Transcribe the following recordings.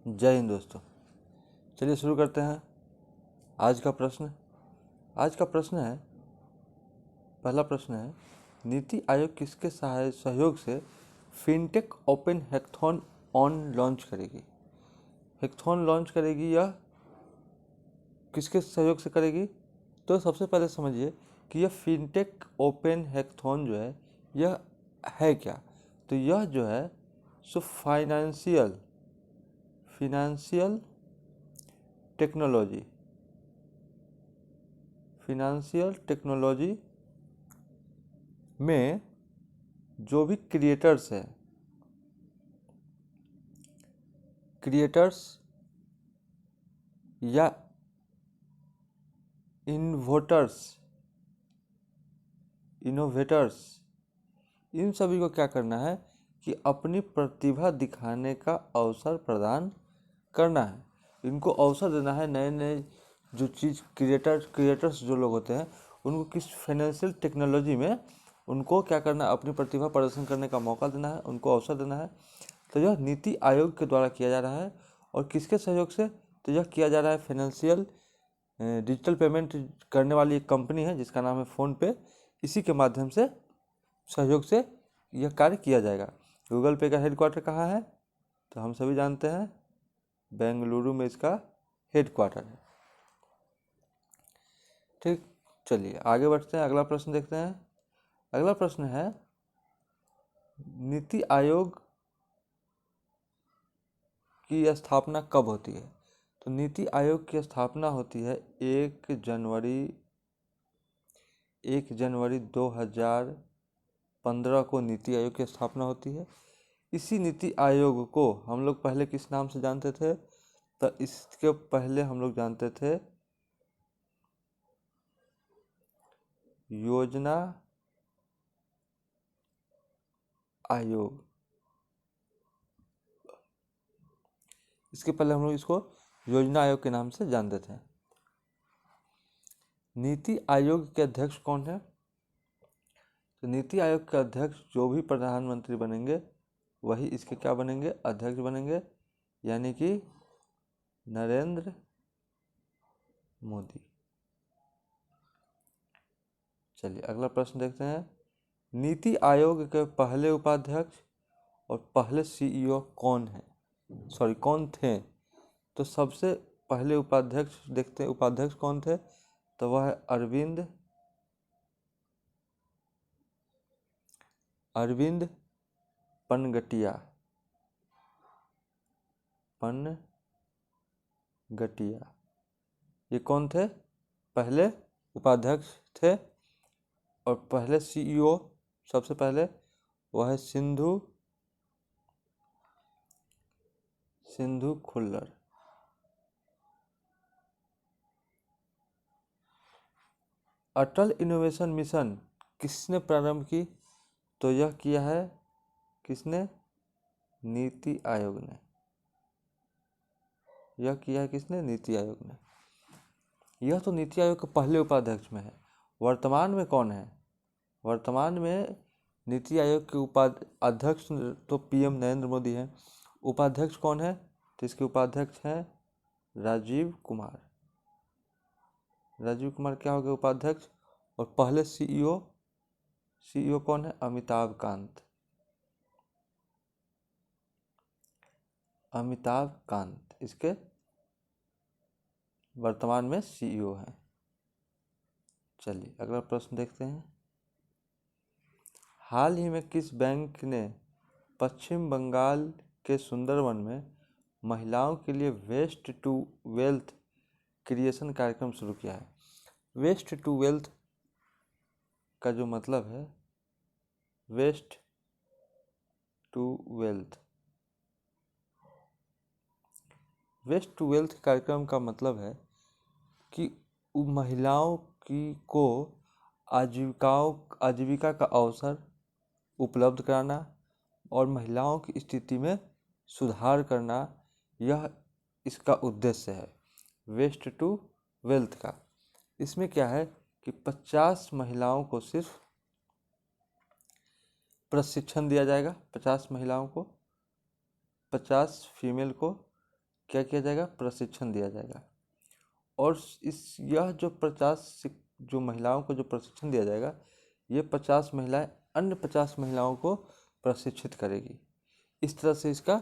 जय हिंद दोस्तों। चलिए शुरू करते हैं आज का प्रश्न। आज का प्रश्न है, पहला प्रश्न है, नीति आयोग किसके सहयोग से fintech open hackathon on launch करेगी? हैकाथॉन लॉन्च करेगी या किसके सहयोग से करेगी? तो सबसे पहले समझिए कि यह फिनटेक ओपन हैकाथॉन जो है यह है क्या। तो यह जो है सो फाइनेंशियल टेक्नोलॉजी में जो भी क्रिएटर्स या इनोवेटर्स इन सभी को क्या करना है कि अपनी प्रतिभा दिखाने का अवसर प्रदान करना है। इनको अवसर देना है। नए नए जो चीज़ क्रिएटर्स जो लोग होते हैं उनको किस फाइनेंशियल टेक्नोलॉजी में उनको क्या करना है, अपनी प्रतिभा प्रदर्शन करने का मौका देना है, उनको अवसर देना है। तो यह नीति आयोग के द्वारा किया जा रहा है। और किसके सहयोग से? तो यह किया जा रहा है फाइनेंशियल डिजिटल पेमेंट करने वाली एक कंपनी है जिसका नाम है फ़ोनपे। इसी के माध्यम से सहयोग से यह कार्य किया जाएगा। गूगल पे का हेडक्वार्टर कहाँ है? तो हम सभी जानते हैं बेंगलुरु में इसका हेडक्वार्टर है। ठीक, चलिए आगे बढ़ते हैं, अगला प्रश्न देखते हैं। अगला प्रश्न है, नीति आयोग की स्थापना कब होती है? तो नीति आयोग की स्थापना होती है 1 जनवरी 2015 को नीति आयोग की स्थापना होती है। इसी नीति आयोग को हम लोग पहले किस नाम से जानते थे? तो इसके पहले हम लोग जानते थे योजना आयोग। इसके पहले हम लोग इसको योजना आयोग के नाम से जानते थे। नीति आयोग के अध्यक्ष कौन है? तो नीति आयोग के अध्यक्ष जो भी प्रधानमंत्री बनेंगे वही इसके क्या बनेंगे? अध्यक्ष बनेंगे, यानी कि नरेंद्र मोदी। चलिए अगला प्रश्न देखते हैं। नीति आयोग के पहले उपाध्यक्ष और पहले सीईओ कौन थे? तो सबसे पहले उपाध्यक्ष देखते हैं, उपाध्यक्ष कौन थे? तो वह है अरविंद पनगटिया। ये कौन थे? पहले उपाध्यक्ष थे। और पहले सीईओ सबसे पहले वह है सिंधु खुल्लर। अटल इनोवेशन मिशन किसने प्रारंभ की? तो यह किया है किसने? नीति आयोग ने। यह किया है किसने? नीति आयोग ने। यह तो नीति आयोग के पहले उपाध्यक्ष में है। वर्तमान में कौन है? वर्तमान में नीति आयोग के अध्यक्ष तो पीएम नरेंद्र मोदी हैं। उपाध्यक्ष कौन है? तो इसके उपाध्यक्ष हैं राजीव कुमार। राजीव कुमार क्या हो गए? उपाध्यक्ष। और पहले सीईओ कौन है? अमिताभ कांत इसके वर्तमान में सीईओ हैं। चलिए अगला प्रश्न देखते हैं। हाल ही में किस बैंक ने पश्चिम बंगाल के सुंदरवन में महिलाओं के लिए वेस्ट टू वेल्थ क्रिएशन कार्यक्रम शुरू किया है? वेस्ट टू वेल्थ का जो मतलब है, वेस्ट टू वेल्थ कार्यक्रम का मतलब है कि महिलाओं को आजीविका का अवसर उपलब्ध कराना और महिलाओं की स्थिति में सुधार करना, यह इसका उद्देश्य है वेस्ट टू वेल्थ का। इसमें क्या है कि 50 महिलाओं को सिर्फ प्रशिक्षण दिया जाएगा। 50 महिलाओं को, 50 फीमेल को क्या किया जाएगा, प्रशिक्षण दिया जाएगा। और यह जो 50 जो महिलाओं को जो प्रशिक्षण दिया जाएगा, ये 50 महिलाएं अन्य 50 महिलाओं को प्रशिक्षित करेगी। इस तरह से इसका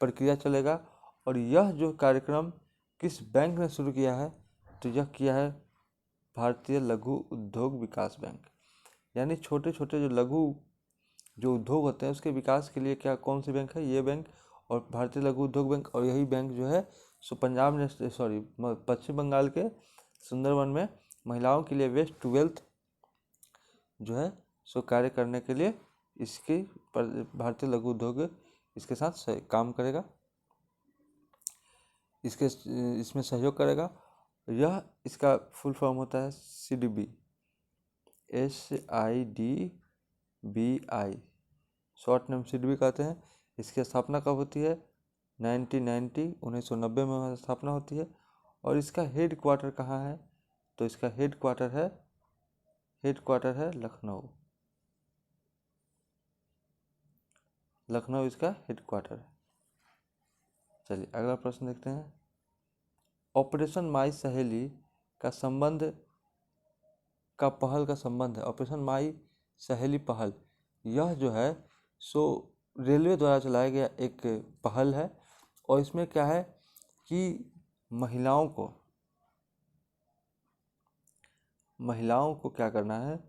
प्रक्रिया चलेगा। और यह जो कार्यक्रम किस बैंक ने शुरू किया है, तो यह किया है भारतीय लघु उद्योग विकास बैंक। यानी छोटे छोटे जो लघु जो उद्योग होते हैं उसके विकास के लिए क्या कौन सी बैंक है, ये बैंक और भारतीय लघु उद्योग बैंक। और यही बैंक जो है सो पश्चिम बंगाल के सुंदरवन में महिलाओं के लिए वेस्ट टू वेल्थ जो है सो कार्य करने के लिए इसकी भारतीय लघु उद्योग इसके साथ काम करेगा, इसमें सहयोग करेगा। यह इसका फुल फॉर्म होता है CDB, SIDBI, short name CDB कहते हैं। इसकी स्थापना कब होती है, 1990 में स्थापना होती है। और इसका हेड क्वार्टर कहाँ है, तो इसका हेड क्वार्टर है लखनऊ इसका हेड क्वार्टर है। चलिए अगला प्रश्न देखते हैं। ऑपरेशन माई सहेली का संबंध पहल का संबंध है। ऑपरेशन माई सहेली पहल, यह जो है सो रेलवे द्वारा चलाया गया एक पहल है। और इसमें क्या है कि महिलाओं को क्या करना है,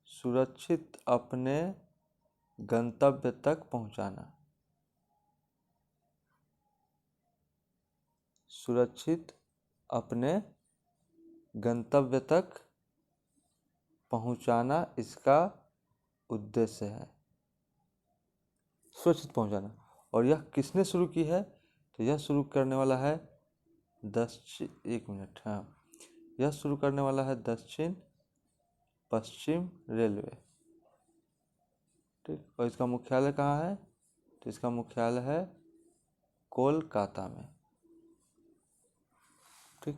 सुरक्षित अपने गंतव्य तक पहुंचाना। सुरक्षित अपने गंतव्य तक पहुंचाना इसका उद्देश्य है, सुरक्षित पहुंचाना। और यह किसने शुरू की है, तो यह शुरू करने वाला है यह शुरू करने वाला है दक्षिण पश्चिम रेलवे। ठीक, और इसका मुख्यालय कहाँ है, तो इसका मुख्यालय है कोलकाता में। ठीक,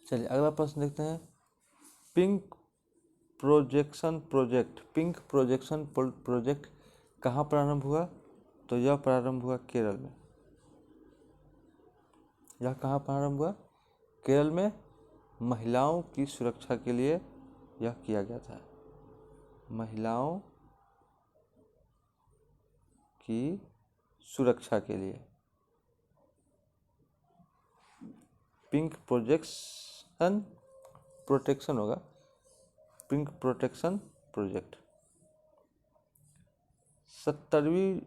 चलिए अगला प्रश्न देखते हैं। पिंक प्रोजेक्शन प्रोजेक्ट कहाँ प्रारंभ हुआ, तो यह प्रारंभ हुआ केरल में। यह कहाँ प्रारंभ हुआ, केरल में। महिलाओं की सुरक्षा के लिए यह किया गया था, महिलाओं की सुरक्षा के लिए। पिंक प्रोटेक्शन होगा, पिंक प्रोटेक्शन प्रोजेक्ट। 70वीं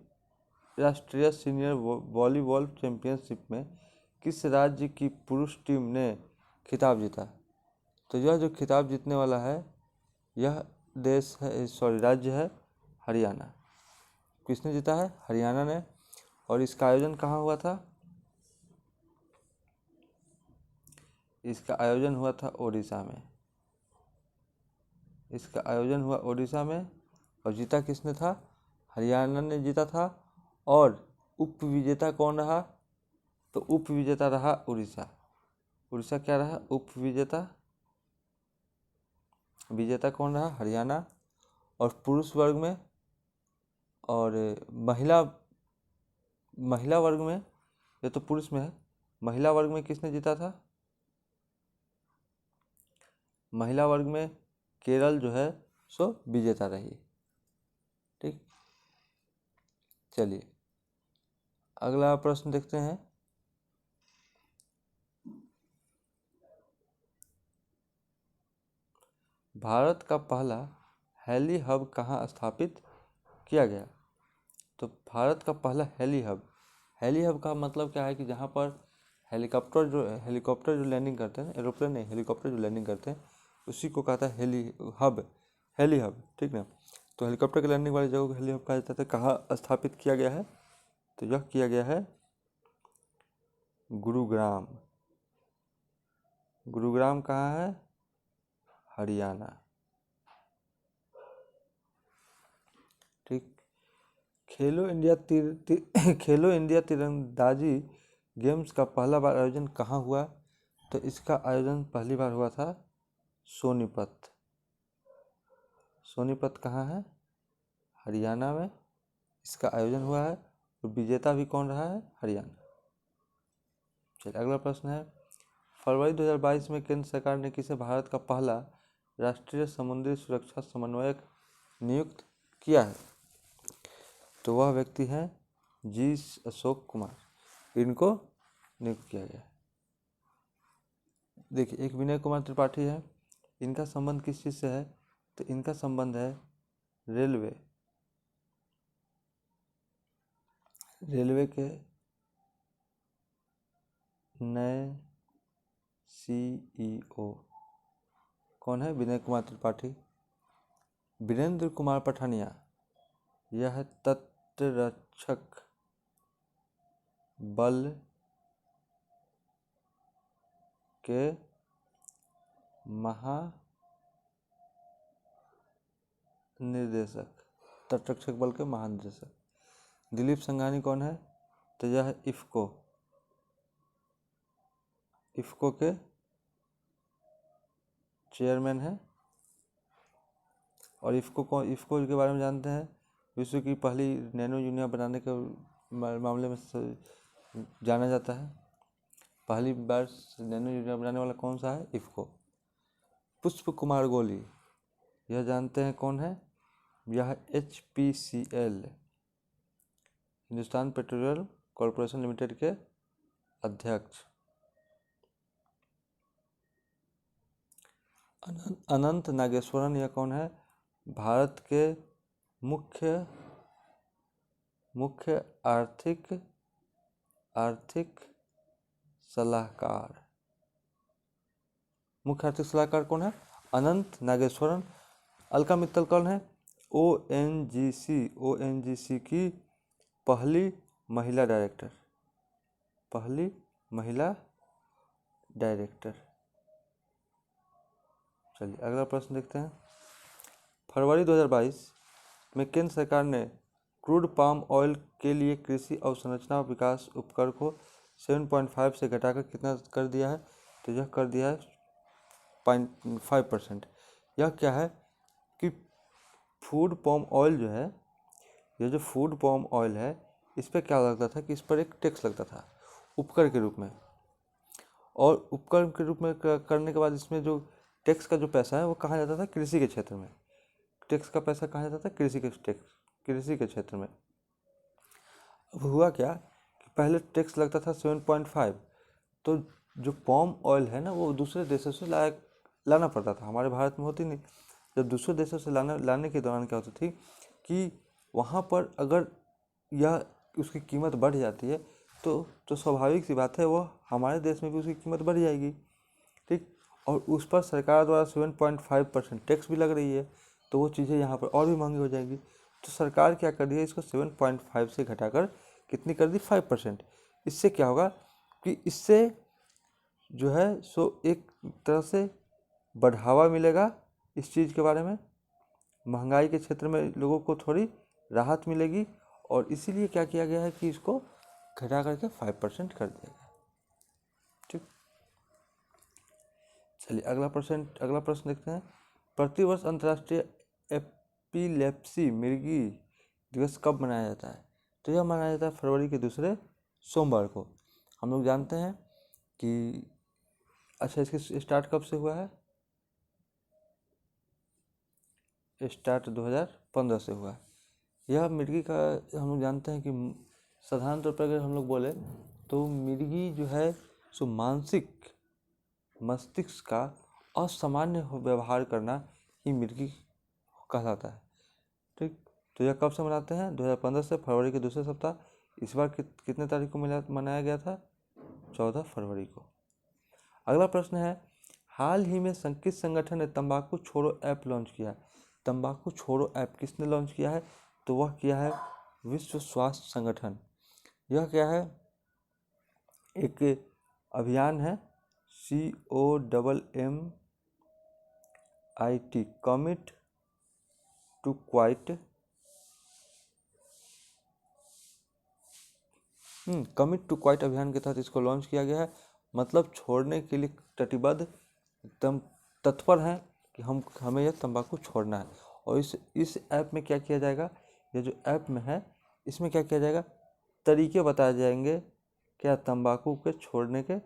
राष्ट्रीय सीनियर वॉलीबॉल चैंपियनशिप में किस राज्य की पुरुष टीम ने खिताब जीता, तो यह जो खिताब जीतने वाला है यह राज्य है हरियाणा। किसने जीता है, हरियाणा ने। और इसका आयोजन कहाँ हुआ था, इसका आयोजन हुआ था ओडिशा में। इसका आयोजन हुआ ओडिशा में। और जीता किसने था, हरियाणा ने जीता था। और उप विजेता कौन रहा, तो उप विजेता रहा उड़ीसा। उड़ीसा क्या रहा, उप विजेता। विजेता कौन रहा, हरियाणा। और पुरुष वर्ग में और महिला वर्ग में, ये तो पुरुष में है, महिला वर्ग में किसने जीता था, महिला वर्ग में केरल जो है सो विजेता रही। ठीक, चलिए अगला प्रश्न देखते हैं। भारत का पहला हेली हब कहाँ स्थापित किया गया, तो भारत का पहला हेली हब का मतलब क्या है कि जहाँ पर हेलीकॉप्टर जो लैंडिंग करते हैं, एरोप्लेन नहीं, हेलीकॉप्टर जो लैंडिंग करते हैं उसी को कहता है हेली हब। ठीक ना, तो हेलीकॉप्टर की लैंडिंग वाली जगह को हेली हब कहा जाता है। कहाँ स्थापित किया गया है, तो यह किया गया है गुरुग्राम। गुरुग्राम कहाँ है, हरियाणा। ठीक, खेलो इंडिया तीरंदाजी गेम्स का पहला बार आयोजन कहाँ हुआ, तो इसका आयोजन पहली बार हुआ था सोनीपत। सोनीपत कहाँ है, हरियाणा में। इसका आयोजन हुआ है और विजेता भी कौन रहा है? हरियाणा। चलिए अगला प्रश्न है, फरवरी 2022 में केंद्र सरकार ने किसे भारत का पहला राष्ट्रीय समुद्री सुरक्षा समन्वयक नियुक्त किया है? तो वह व्यक्ति हैं जी अशोक कुमार, इनको नियुक्त किया गया है। देखिए एक विनय कुमार त्रिपाठी है, इनका संबंध किस चीज़ से है? तो इनका संबंध है रेलवे के नए CEO कौन है? विनय कुमार त्रिपाठी। वीरेंद्र कुमार पठानिया, यह तटरक्षक बल के महानिदेशक, तटरक्षक बल के महानिदेशक। दिलीप संघानी कौन है? तो यह इफ्को के चेयरमैन है। और इफ्को के बारे में जानते हैं, विश्व की पहली नैनो यूनिया बनाने के मामले में जाना जाता है। पहली बार नैनो यूनिया बनाने वाला कौन सा है? इफ्को। पुष्प कुमार गोली, यह जानते हैं कौन है? यह HPCL Hindustan petroleum corporation limited के अध्यक्ष। अनंत नागेश्वरन, यह कौन है? भारत के मुख्य आर्थिक सलाहकार। मुख्य आर्थिक सलाहकार कौन है? अनंत नागेश्वरन। अलका मित्तल कौन है? ONGC की पहली महिला डायरेक्टर। चलिए अगला प्रश्न देखते हैं। फरवरी 2022 में केंद्र सरकार ने क्रूड पाम ऑयल के लिए कृषि अवसंरचना विकास उपकर को 7.5 से घटाकर कितना कर दिया है? तो यह कर दिया है 0.5%। यह क्या है कि फूड पाम ऑयल जो है, ये जो फूड पाम ऑयल है, इस पर क्या लगता था कि इस पर एक टैक्स लगता था उपकर के रूप में। और उपकर के रूप में करने के बाद इसमें जो टैक्स का जो पैसा है वो कहाँ जाता था? कृषि के क्षेत्र में। टैक्स का पैसा कहाँ जाता था? कृषि के क्षेत्र में। अब हुआ क्या कि पहले टैक्स लगता था 7.5, तो जो पाम ऑयल है ना वो दूसरे देशों से लाना पड़ता था, हमारे भारत में होती नहीं। जब दूसरे देशों से लाने के दौरान क्या होती थी कि वहाँ पर अगर यह उसकी कीमत बढ़ जाती है तो स्वाभाविक सी बात है वो हमारे देश में भी उसकी कीमत बढ़ जाएगी, ठीक। और उस पर सरकार द्वारा 7.5% टैक्स भी लग रही है, तो वो चीज़ें यहाँ पर और भी महंगी हो जाएगी। तो सरकार क्या कर रही है, इसको 7.5 से घटाकर कितनी कर दी? 5%। इससे क्या होगा कि इससे जो है सो एक तरह से बढ़ावा मिलेगा इस चीज़ के बारे में, महंगाई के क्षेत्र में लोगों को थोड़ी राहत मिलेगी, और इसीलिए क्या किया गया है कि इसको घटा करके 5% कर दिया गया, ठीक। चलिए अगला प्रश्न देखते हैं। प्रतिवर्ष अंतर्राष्ट्रीय एपिलेप्सी मिर्गी दिवस कब मनाया जाता है? तो यह मनाया जाता है फरवरी के दूसरे सोमवार को। हम लोग जानते हैं कि अच्छा इसकी स्टार्ट कब से हुआ है? स्टार्ट 2015 से हुआ है। यह मिर्गी का हम लोग जानते हैं कि साधारण तौर पर अगर हम लोग बोले तो मिर्गी जो है सो मानसिक मस्तिष्क का असामान्य व्यवहार करना ही मिर्गी कहलाता है, ठीक। तो यह कब से मनाते हैं? 2015 से, फरवरी के दूसरे सप्ताह। इस बार कितने तारीख को मनाया गया था? 14 फरवरी को। अगला प्रश्न है, हाल ही में किस संगठन ने तंबाकू छोड़ो ऐप लॉन्च किया? तंबाकू छोड़ो ऐप किसने लॉन्च किया है? तो वह किया है विश्व स्वास्थ्य संगठन। यह क्या है? एक अभियान है COMMIT, कमिट टू क्वाइट अभियान के तहत इसको लॉन्च किया गया है। मतलब छोड़ने के लिए कटिबद्ध एकदम तत्पर हैं कि हमें यह तंबाकू छोड़ना है। और इस ऐप में क्या किया जाएगा? ये जो ऐप में है इसमें क्या किया जाएगा, तरीके बताए जाएंगे, क्या तंबाकू के छोड़ने के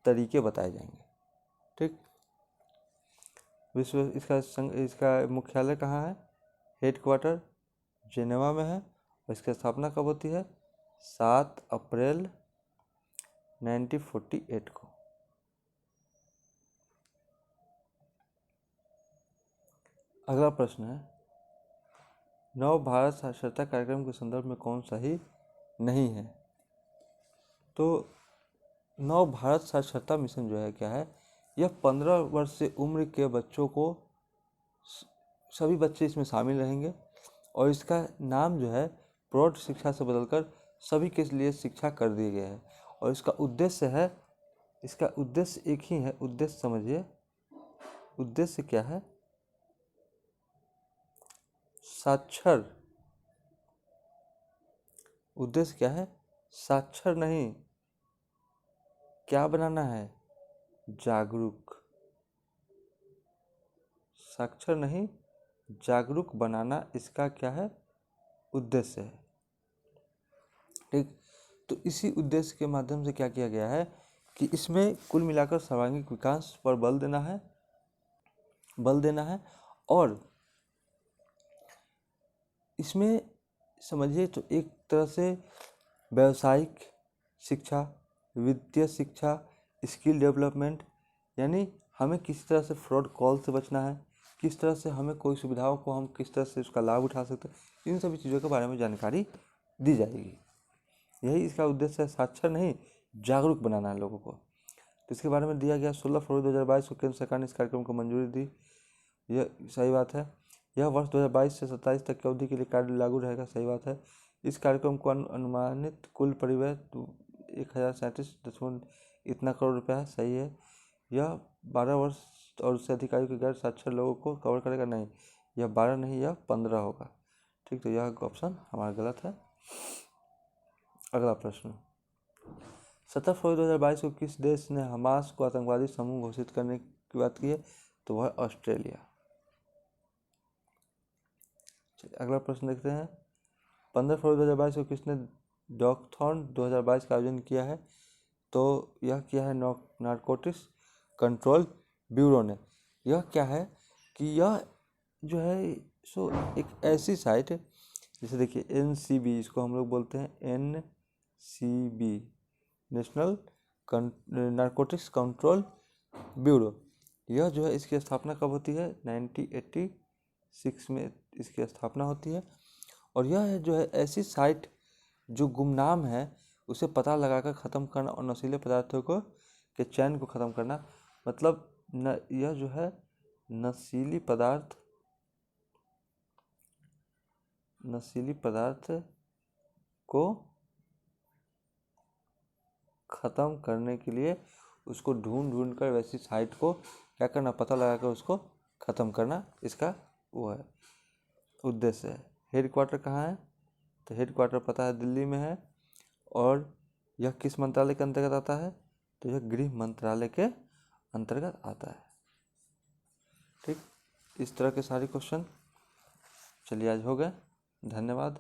तरीके बताए जाएंगे। ठीक, इसका मुख्यालय कहाँ है, हेडक्वार्टर जेनेवा में है, और इसकी स्थापना कब होती है, 7 अप्रैल 1948 को। अगला प्रश्न है, नव भारत साक्षरता कार्यक्रम के संदर्भ में कौन सही नहीं है। तो नव भारत साक्षरता मिशन जो है क्या है, यह 15 वर्ष से उम्र के बच्चों को, सभी बच्चे इसमें शामिल रहेंगे, और इसका नाम जो है प्रौढ़ शिक्षा से बदलकर सभी के लिए शिक्षा कर दिया गया है। और इसका उद्देश्य है, इसका उद्देश्य एक ही है, उद्देश्य समझिए, उद्देश्य क्या है, साक्षर, उद्देश्य क्या है, साक्षर नहीं, क्या बनाना है, जागरूक, साक्षर नहीं जागरूक बनाना इसका क्या है, उद्देश्य है। ठीक, तो इसी उद्देश्य के माध्यम से क्या किया गया है कि इसमें कुल मिलाकर सर्वांगीण विकास पर बल देना है, और इसमें समझिए तो एक तरह से व्यावसायिक शिक्षा, वित्तीय शिक्षा, स्किल डेवलपमेंट, यानी हमें किस तरह से फ्रॉड कॉल से बचना है, किस तरह से हमें कोई सुविधाओं को हम किस तरह से उसका लाभ उठा सकते हैं, इन सभी चीज़ों के बारे में जानकारी दी जाएगी। यही इसका उद्देश्य है, साक्षर नहीं जागरूक बनाना है लोगों को। तो इसके बारे में दिया गया 16 फरवरी 2022 को केंद्र सरकार ने इस कार्यक्रम को मंजूरी दी। यह सही बात है। यह वर्ष 2022 से 27 तक की अवधि के लिए कार्य लागू रहेगा, सही बात है। इस कार्यक्रम को अनुमानित कुल परिव्यय 1037 इतना करोड़ रुपया है, सही है। यह 12 वर्ष और उससे अधिक आयु के गैर साक्षर लोगों को कवर करेगा, नहीं, यह 12 नहीं, यह 15 होगा। ठीक, तो यह ऑप्शन हमारा गलत है। अगला प्रश्न, 17 फरवरी 2022 को किस देश ने हमास को आतंकवादी समूह घोषित करने की बात की है, तो वह ऑस्ट्रेलिया। अगला प्रश्न देखते हैं, 15 फरवरी 2022 को किसने डॉकथॉन 2022 का आयोजन किया है, तो यह क्या है, नारकोटिक्स कंट्रोल ब्यूरो ने। यह क्या है कि यह जो है सो एक ऐसी साइट है, जैसे देखिए NCB, इसको हम लोग बोलते हैं NCB, national narcotics control bureau. यह जो है इसकी स्थापना कब होती है, 1986 में इसकी स्थापना होती है। और यह जो है ऐसी साइट जो गुमनाम है उसे पता लगाकर ख़त्म करना और नशीले पदार्थों को के चैन को ख़त्म करना, मतलब यह जो है नशीली पदार्थ को ख़त्म करने के लिए उसको ढूंढ कर वैसी साइट को क्या करना, पता लगाकर उसको ख़त्म करना, इसका वो है उद्देश्य है। हेडक्वार्टर कहाँ है, तो हेडक्वार्टर पता है दिल्ली में है। और यह किस मंत्रालय के अंतर्गत आता है, तो यह गृह मंत्रालय के अंतर्गत आता है। ठीक, इस तरह के सारे क्वेश्चन चलिए आज हो गए। धन्यवाद।